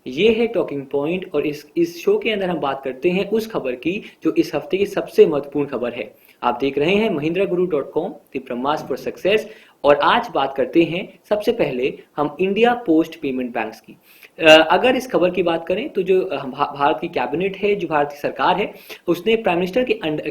ये है talking point और इस शो के अंदर हम बात करते हैं उस खबर की जो इस हफ्ते की सबसे महत्वपूर्ण खबर है। आप देख रहे हैं mahindraguru.com the Brahmastra for success. और आज बात करते हैं सबसे पहले हम इंडिया पोस्ट पेमेंट बैंक्स की। अगर इस खबर की बात करें तो जो भारत की कैबिनेट है, जो भारत की सरकार है, उसने प्राइम मिनिस्टर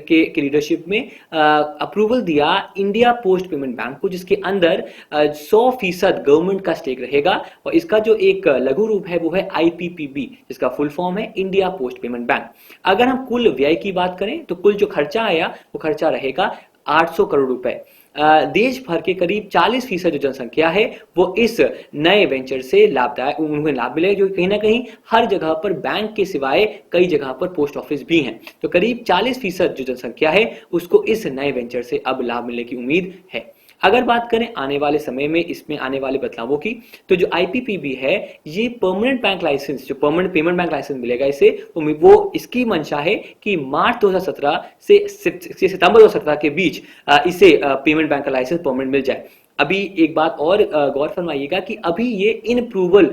के लीडरशिप में अप्रूवल दिया इंडिया पोस्ट पेमेंट बैंक को, जिसके अंदर 100% गवर्नमेंट का स्टेक रहेगा। और इसका जो एक लघु रूप है वो है IPPB, जिसका फुल फॉर्म है इंडिया पोस्ट पेमेंट बैंक। अगर हम कुल व्यय की बात करें तो कुल जो खर्चा आया वो खर्चा रहेगा 800 करोड़ रुपए। देश भर के करीब 40% जो जनसंख्या है वो इस नए वेंचर से लाभदायक, उन्हें लाभ मिलेगा, जो कहीं ना कहीं हर जगह पर बैंक के सिवाय कई जगह पर पोस्ट ऑफिस भी हैं। तो करीब 40% जो जनसंख्या है उसको इस नए वेंचर से अब लाभ मिलने की उम्मीद है। अगर बात करें आने वाले समय में इसमें आने वाले बदलावों की, तो जो IPPB है, ये परमानेंट बैंक लाइसेंस, जो परमानेंट पेमेंट बैंक लाइसेंस मिलेगा इसे, वो इसकी मंशा है कि मार्च 2017 से सितंबर 2017 के बीच इसे पेमेंट बैंक का लाइसेंस परमानेंट मिल जाए। अभी एक बात और गौर फरमाइएगा कि अभी ये इन अप्रूवल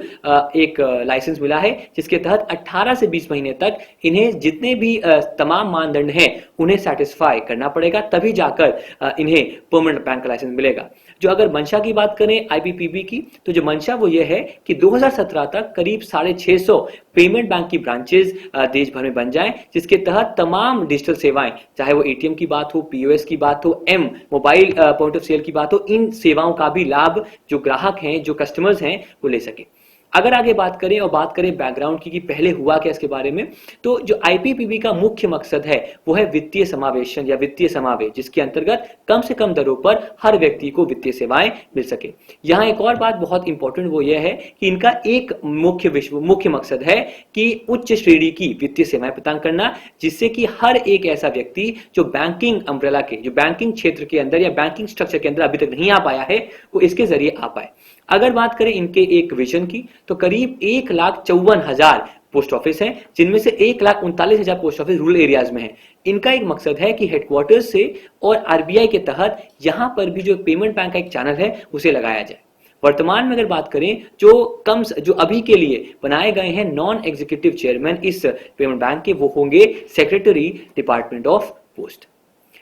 एक लाइसेंस मिला है, जिसके तहत 18 से 20 महीने तक इन्हें जितने भी तमाम मानदंड हैं उन्हें सेटिस्फाई करना पड़ेगा, तभी जाकर इन्हें परमानेंट बैंक का लाइसेंस मिलेगा। जो अगर मंशा की बात करें IPPB की, तो जो मंशा वो ये है कि 2017 तक करीब 650 पेमेंट बैंक की ब्रांचेस देश भर में बन जाएं, जिसके तहत तमाम डिजिटल सेवाएं, चाहे वो ATM की बात हो, POS की बात हो, मोबाइल पॉइंट ऑफ सेल की बात हो, इन सेवाओं का भी लाभ जो ग्राहक हैं, जो कस्टमर्स हैं, वो ले सके। अगर आगे बात करें और बात करें बैकग्राउंड की कि पहले हुआ क्या इसके बारे में, तो जो IPPB का मुख्य मकसद है वो है वित्तीय समावेशन या वित्तीय समावेश, जिसके अंतर्गत कम से कम दरों पर हर व्यक्ति को वित्तीय सेवाएं मिल सके। यहाँ एक और बात बहुत इंपॉर्टेंट वो यह है कि इनका एक मुख्य मकसद है कि उच्च श्रेणी की वित्तीय सेवाएं प्रदान करना, जिससे कि हर एक ऐसा व्यक्ति जो बैंकिंग अम्ब्रेला के, जो बैंकिंग क्षेत्र के अंदर या बैंकिंग स्ट्रक्चर के अंदर अभी तक नहीं आ पाया है, वो इसके जरिए आ पाए। अगर बात करें इनके एक विजन की, तो करीब 1,54,000 पोस्ट ऑफिस हैं, जिनमें से 1,39,000 पोस्ट ऑफिस रूरल एरियाज में हैं। इनका एक मकसद है कि हेडक्वार्टर्स से और RBI के तहत यहां पर भी जो पेमेंट बैंक का एक चैनल है उसे लगाया जाए। वर्तमान में अगर बात करें जो अभी के लिए बनाए गए हैं नॉन एग्जीक्यूटिव चेयरमैन इस पेमेंट बैंक के, वो होंगे सेक्रेटरी डिपार्टमेंट ऑफ पोस्ट।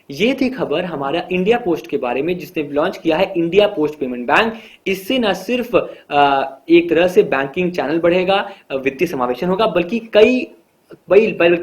ये थी खबर हमारा इंडिया पोस्ट के बारे में, जिसने लॉन्च किया है इंडिया पोस्ट पेमेंट बैंक। इससे न सिर्फ एक तरह से बैंकिंग चैनल बढ़ेगा, वित्तीय समावेशन होगा, बल्कि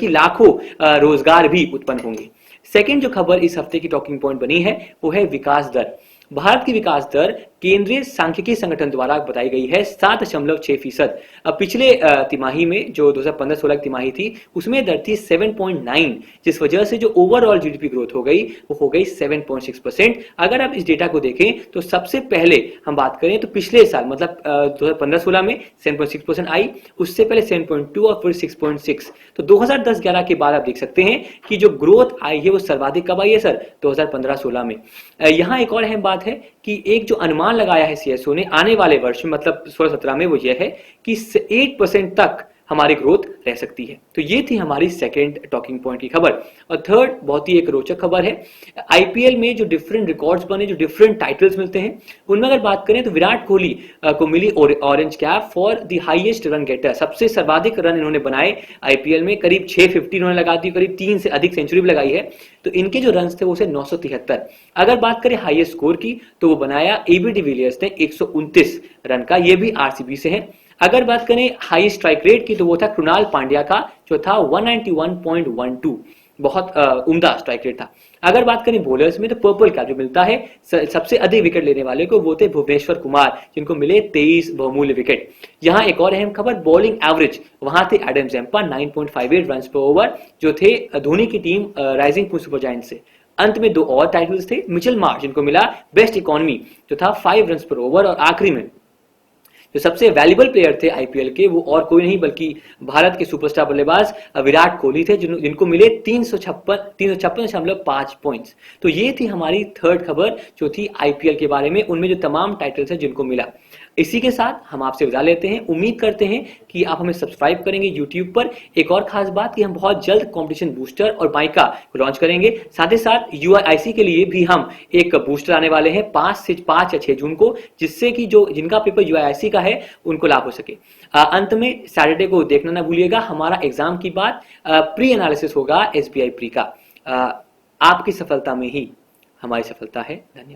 लाखों रोजगार भी उत्पन्न होंगे। सेकंड जो खबर इस हफ्ते की टॉकिंग पॉइंट बनी है वो है विकास दर। भारत की विकास दर केंद्रीय सांख्यिकी संगठन द्वारा बताई गई है 7.6%। पिछले तिमाही में जो 2015-16 तिमाही थी उसमें दर थी 7.9, जिस वजह से जो ओवरऑल GDP ग्रोथ हो गई वो हो गई 7.6%। अगर आप इस डेटा को देखें तो सबसे पहले हम बात करें तो पिछले साल मतलब 2015-16 में 7.6% आई, उससे पहले 7.2 और फिर 6.6। तो 2010-11 के बाद आप देख सकते हैं कि जो ग्रोथ आई है वो सर्वाधिक कब आई है सर? 2015-16 में। यहाँ एक और अहम बात है कि एक जो अनुमान लगाया है CSO ने आने वाले वर्ष में मतलब 16-17 में, वो ये है कि 8% तक हमारी ग्रोथ रह सकती है। तो ये थी हमारी सेकंड टॉकिंग पॉइंट की खबर। और थर्ड बहुत ही एक रोचक खबर है, IPL में जो डिफरेंट रिकॉर्ड्स बने, जो डिफरेंट टाइटल्स मिलते हैं, उनमें अगर बात करें तो विराट कोहली को मिली orange cap for the highest run getter. सबसे सर्वाधिक रन इन्होंने बनाए IPL में, करीब 650 इन्होंने लगा दी, करीब 3 से अधिक सेंचुरी भी लगाई है। तो इनके जो रन थे वो 973। अगर बात करें हाईएस्ट स्कोर की तो वो बनाया AB डिविलियर्स ने 129 रन का, ये भी RCB से है। अगर बात करें हाई स्ट्राइक रेट की तो वो था कृणाल पांड्या का, जो था 191.12, बहुत उम्दा स्ट्राइक रेट था। अगर बात करें बॉलर्स में तो पर्पल कैप जो मिलता है सबसे अधिक विकेट लेने वाले को, वो थे भुवनेश्वर कुमार, जिनको मिले 23 बहुमूल्य विकेट। यहाँ एक और अहम खबर, बॉलिंग एवरेज वहां थे एडम जैम्पा 9.58 रन पर ओवर, जो थे धोनी की team rising Pune super giants से। अंत में दो और टाइटल्स थे, मिचेल मार्श जिनको मिला बेस्ट इकोनॉमी जो था 5 रन पर ओवर, और आखिरी में जो सबसे वैल्यूबल प्लेयर थे IPL के वो और कोई नहीं बल्कि भारत के सुपरस्टार बल्लेबाज विराट कोहली थे, जिनको मिले 356.5 पॉइंट्स। तो ये थी हमारी थर्ड खबर जो थी IPL के बारे में, उनमें जो तमाम टाइटल्स हैं जिनको मिला। इसी के साथ हम आपसे विदा लेते हैं। उम्मीद करते हैं कि आप हमें सब्सक्राइब करेंगे यूट्यूब पर। एक और खास बात कि हम बहुत जल्द कंपटीशन बूस्टर और माइका को लॉन्च करेंगे। साथ ही साथ यूआईआईसी के लिए भी हम एक बूस्टर आने वाले हैं 5 या 6 जून को, जिससे कि जो जिनका पेपर यूआईआईसी का है उनको लाभ हो सके। अंत में सैटरडे को देखना ना भूलिएगा, हमारा एग्जाम की बात प्री एनालिसिस होगा एसबीआई प्री का। आपकी सफलता में ही हमारी सफलता है। धन्यवाद।